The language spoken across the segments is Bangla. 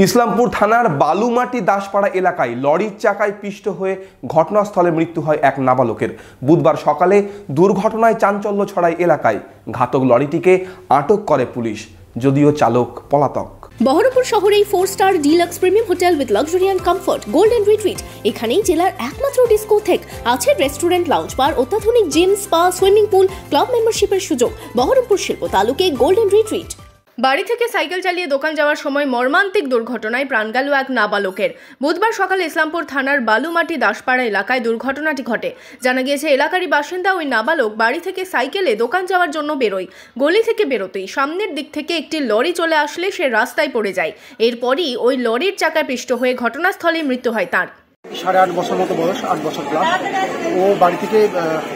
ইসলামপুর থানার বালুমাটি দাসপাড়া এলাকায় লরির চাকায় পিষ্ট হয়ে ঘটনাস্থলে মৃত্যু হয় এক নাবালকের। বুধবার সকালে দুর্ঘটনায় চাঞ্চল্য ছড়ায় এলাকায়। ঘাতক লরিটিকে আটক করে পুলিশ, যদিও চালক পলাতক। বহরমপুর শহরে 4 star deluxe premium hotel with luxury and comfort golden retreat. এখানেই জেলার একমাত্র ডিস্কোথেক, আছে রেস্টুরেন্ট, লাউঞ্জ বার, অত্যাধুনিক gym, spa, swimming pool, club মেম্বারশিপের সুযোগ। বহরমপুর শিল্প তালুকে গোল্ডেন রিট্রিট। বাড়ি থেকে সাইকেল চালিয়ে দোকান যাওয়ার সময় মর্মান্তিক দুর্ঘটনায় প্রাণ গেল এক নাবালকের। বুধবার সকালে ইসলামপুর থানার বালুমাটি দাসপাড়া এলাকায় দুর্ঘটনাটি ঘটে। জানা গিয়েছে, এলাকারই বাসিন্দা ওই নাবালক বাড়ি থেকে সাইকেলে দোকান যাওয়ার জন্য বেরোয়। গলি থেকে বেরোতেই সামনের দিক থেকে একটি লরি চলে আসলে সে রাস্তায় পড়ে যায়। এরপরই ওই লরির চাকায় পিষ্ট হয়ে ঘটনাস্থলে মৃত্যু হয় তার। 8.5 বছর মতো বয়স, 8 বছর প্লাস। ও বাড়ি থেকে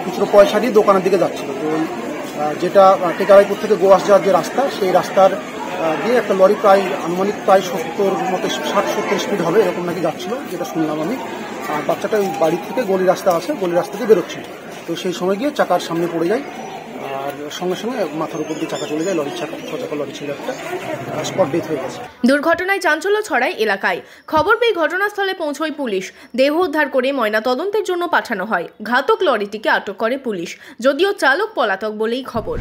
কিছু পয়সা দিয়ে দোকানের দিকে যাচ্ছিল। তো যেটা টেকারাইপুর থেকে গোয়াস যাওয়ার যে রাস্তা, সেই রাস্তার দিয়ে একটা লরি প্রায় আনুমানিক 70 মতো 60-70 স্পিড হবে এরকম নাকি যাচ্ছিল, যেটা শুনলাম আমি। আর বাচ্চাটা ওই বাড়ি থেকে গলি রাস্তা আছে, গলি রাস্তা দিয়ে বেরোচ্ছিল। তো সেই সময় গিয়ে চাকার সামনে পড়ে যায়, আর সঙ্গে সঙ্গে মাথার উপর দিয়ে চাকা চলে যায়। লরির চাকা, ছচাকা লরি ছিল একটা, স্পট ডেথ হয়ে গেছে। দুর্ঘটনায় চাঞ্চল্য ছড়ায় এলাকায়। খবর পেয়ে ঘটনাস্থলে পৌঁছয় পুলিশ। দেহ উদ্ধার করে ময়না তদন্তের জন্য পাঠানো হয়। ঘাতক লরিটিকে আটক করে পুলিশ, যদিও চালক পলাতক বলেই খবর।